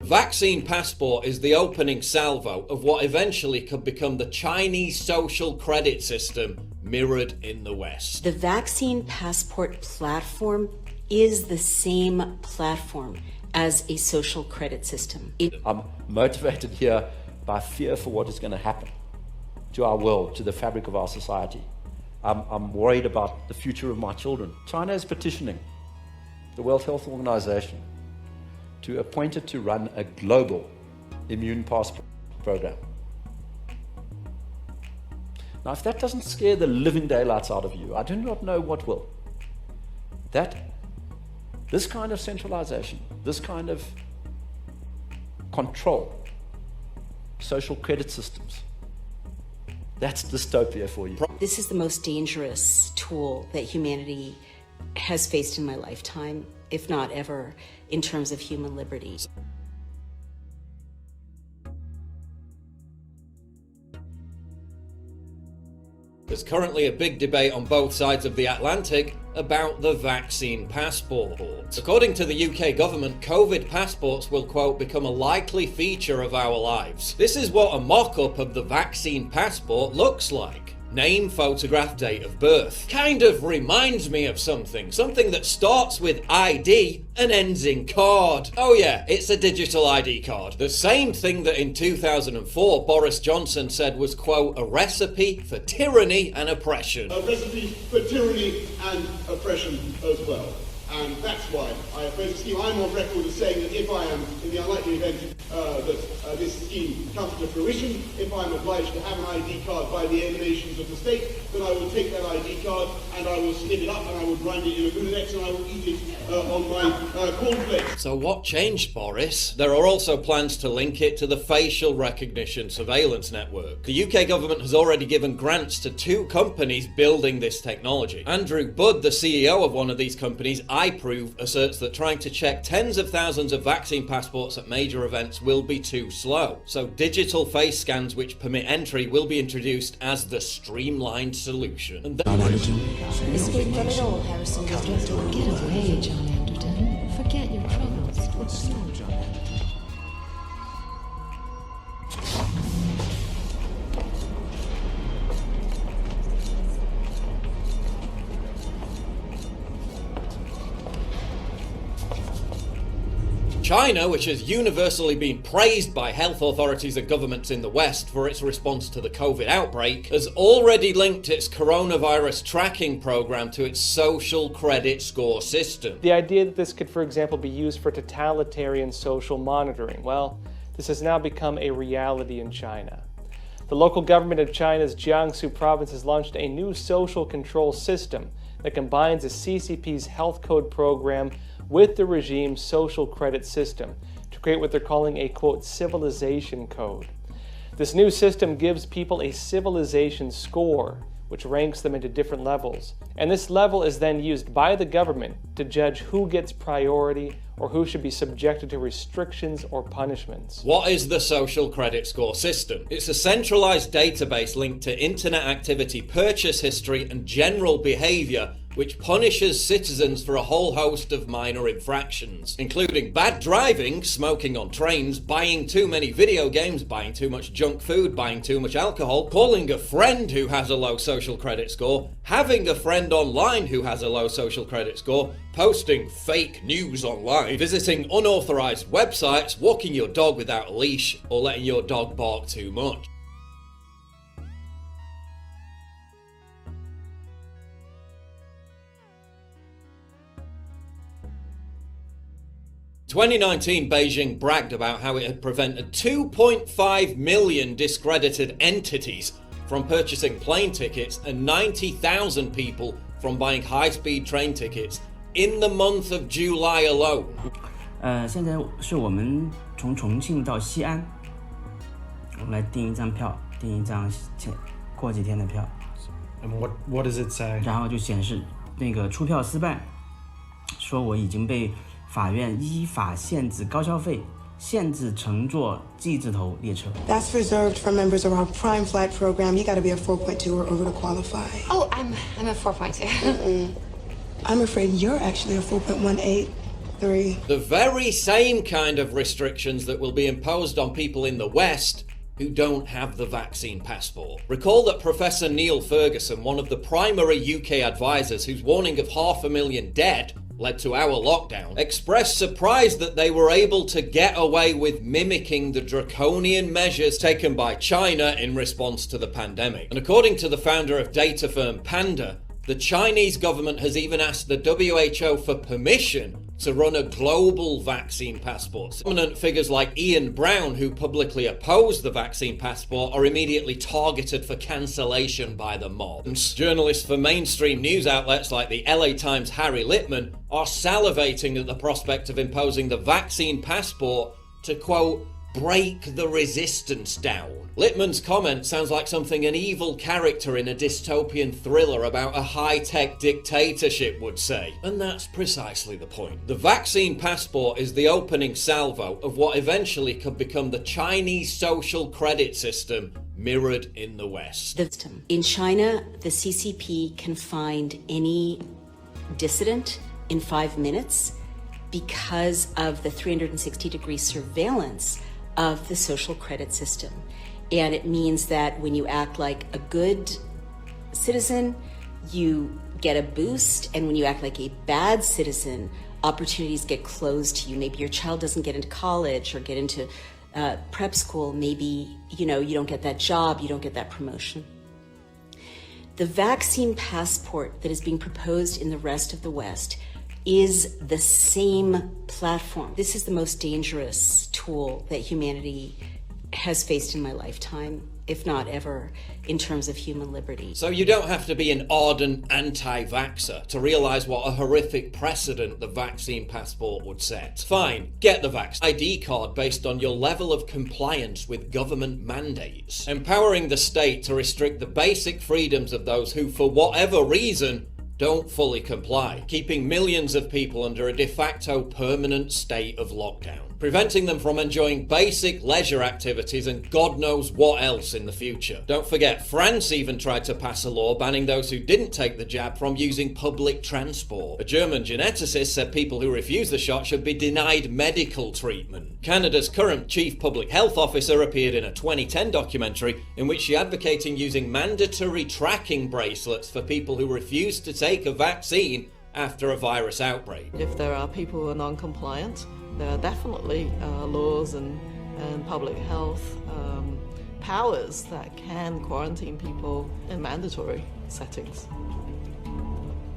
Vaccine Passport is the opening salvo of what eventually could become the Chinese social credit system mirrored in the West. The Vaccine Passport platform is the same platform as a social credit system. I'm motivated here by fear for what is going to happen to our world, to the fabric of our society. I'm worried about the future of my children. China is petitioning the World Health Organization to appoint it to run a global immune passport program. Now, if that doesn't scare the living daylights out of you, I do not know what will. This kind of centralization, this kind of control, social credit systems, that's dystopia for you. This is the most dangerous tool that humanity has faced in my lifetime, if not ever, in terms of human liberty. There's currently a big debate on both sides of the Atlantic about the vaccine passport. According to the UK government, COVID passports will, quote, become a likely feature of our lives. This is what a mock-up of the vaccine passport looks like. Name, photograph, date of birth. Kind of reminds me of something that starts with ID and ends in card. Oh yeah, it's a digital ID card. The same thing that in 2004 Boris Johnson said was, quote, a recipe for tyranny and oppression. A recipe for tyranny and oppression as well. And that's why I oppose the scheme. I'm on record as saying that if I am, in the unlikely event that this scheme comes to fruition, if I'm obliged to have an ID card by the emanations of the state, then I will take that ID card and I will snip it up and I will grind it in a Mundo and I will eat it on my cornflakes. So what changed, Boris? There are also plans to link it to the facial recognition surveillance network. The UK government has already given grants to 2 companies building this technology. Andrew Budd, the CEO of one of these companies, iProve, asserts that trying to check tens of thousands of vaccine passports at major events will be too slow. So digital face scans which permit entry will be introduced as the streamlined solution. And Escape from it all, Harrison. Get away, John Anderton. Forget your troubles. What's wrong, John Anderton? China, which has universally been praised by health authorities and governments in the West for its response to the COVID outbreak, has already linked its coronavirus tracking program to its social credit score system. The idea that this could, for example, be used for totalitarian social monitoring, well, this has now become a reality in China. The local government of China's Jiangsu province has launched a new social control system that combines the CCP's health code program with the regime's social credit system to create what they're calling a, quote, civilization code. This new system gives people a civilization score, which ranks them into different levels. And this level is then used by the government to judge who gets priority or who should be subjected to restrictions or punishments. What is the social credit score system? It's a centralized database linked to internet activity, purchase history, and general behavior, which punishes citizens for a whole host of minor infractions, including bad driving, smoking on trains, buying too many video games, buying too much junk food, buying too much alcohol, calling a friend who has a low social credit score, having a friend online who has a low social credit score, posting fake news online, visiting unauthorized websites, walking your dog without a leash, or letting your dog bark too much. In 2019, Beijing bragged about how it had prevented 2.5 million discredited entities from purchasing plane tickets and 90,000 people from buying high-speed train tickets in the month of July alone. 现在是我们从重庆到西安，我们来订一张票，订一张过几天的票。And what does it say? 然后就显示那个出票失败，说我已经被法院依法限制高消费，限制乘坐 G 字头列车。 That's reserved for members of our Prime Flight program. You got to be a 4.2 or over to qualify. Oh, I'm a 4.2. I'm afraid you're actually a 4.18 3. The very same kind of restrictions that will be imposed on people in the West who don't have the vaccine passport. Recall that Professor Neil Ferguson, one of the primary UK advisors whose warning of 500,000 dead led to our lockdown, expressed surprise that they were able to get away with mimicking the draconian measures taken by China in response to the pandemic. And according to the founder of data firm Panda, the Chinese government has even asked the WHO for permission to run a global vaccine passport. Prominent figures like Ian Brown, who publicly opposed the vaccine passport, are immediately targeted for cancellation by the mobs. Journalists for mainstream news outlets like the LA Times' Harry Litman are salivating at the prospect of imposing the vaccine passport to, quote, break the resistance down. Litman's comment sounds like something an evil character in a dystopian thriller about a high-tech dictatorship would say. And that's precisely the point. The vaccine passport is the opening salvo of what eventually could become the Chinese social credit system mirrored in the West. In China, the CCP can find any dissident in 5 minutes because of the 360-degree surveillance of the social credit system. And it means that when you act like a good citizen, you get a boost, and when you act like a bad citizen, opportunities get closed to you. Maybe your child doesn't get into college or get into prep school. Maybe, you don't get that job, you don't get that promotion. The vaccine passport that is being proposed in the rest of the West is the same platform. This is the most dangerous tool that humanity has faced in my lifetime, if not ever, in terms of human liberty. So you don't have to be an ardent anti-vaxxer to realise what a horrific precedent the vaccine passport would set. Fine, get the vaccine ID card based on your level of compliance with government mandates, empowering the state to restrict the basic freedoms of those who, for whatever reason, don't fully comply, keeping millions of people under a de facto permanent state of lockdown, preventing them from enjoying basic leisure activities and God knows what else in the future. Don't forget, France even tried to pass a law banning those who didn't take the jab from using public transport. A German geneticist said people who refuse the shot should be denied medical treatment. Canada's current chief public health officer appeared in a 2010 documentary in which she advocated using mandatory tracking bracelets for people who refuse to take a vaccine after a virus outbreak. If there are people who are non-compliant, there are definitely laws and public health powers that can quarantine people in mandatory settings.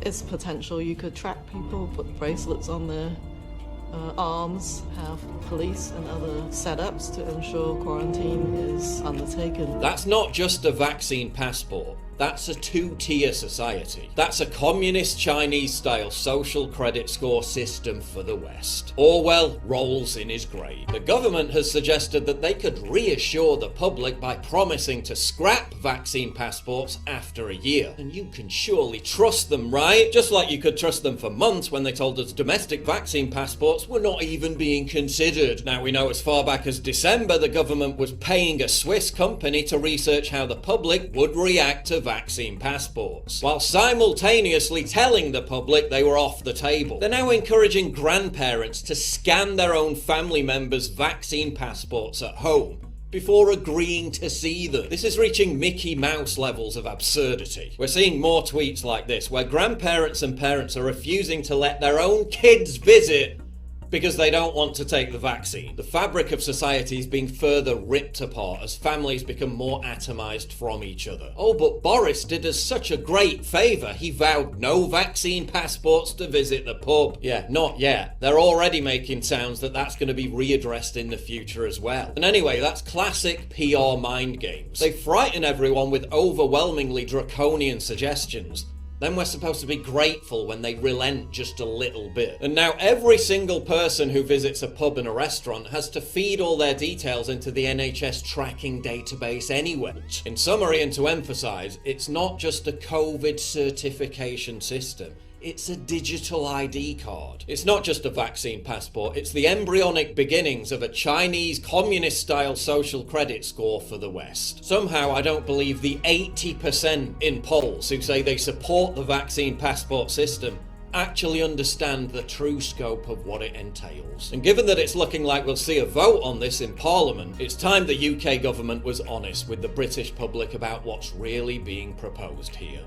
It's potential you could track people, put bracelets on their arms, have police and other setups to ensure quarantine is undertaken. That's not just a vaccine passport. That's a two-tier society. That's a communist Chinese-style social credit score system for the West. Orwell rolls in his grave. The government has suggested that they could reassure the public by promising to scrap vaccine passports after a year. And you can surely trust them, right? Just like you could trust them for months when they told us domestic vaccine passports were not even being considered. Now we know as far back as December the government was paying a Swiss company to research how the public would react to vaccine passports, while simultaneously telling the public they were off the table. They're now encouraging grandparents to scan their own family members' vaccine passports at home before agreeing to see them. This is reaching Mickey Mouse levels of absurdity. We're seeing more tweets like this, where grandparents and parents are refusing to let their own kids visit because they don't want to take the vaccine. The fabric of society is being further ripped apart as families become more atomized from each other. Oh, but Boris did us such a great favour. He vowed no vaccine passports to visit the pub. Yeah, not yet. They're already making sounds that that's going to be readdressed in the future as well. And anyway, that's classic PR mind games. They frighten everyone with overwhelmingly draconian suggestions. Then we're supposed to be grateful when they relent just a little bit. And now every single person who visits a pub and a restaurant has to feed all their details into the NHS tracking database anyway. In summary, and to emphasise, it's not just a COVID certification system. It's a digital ID card. It's not just a vaccine passport, it's the embryonic beginnings of a Chinese communist-style social credit score for the West. Somehow I don't believe the 80% in polls who say they support the vaccine passport system actually understand the true scope of what it entails. And given that it's looking like we'll see a vote on this in Parliament, it's time the UK government was honest with the British public about what's really being proposed here.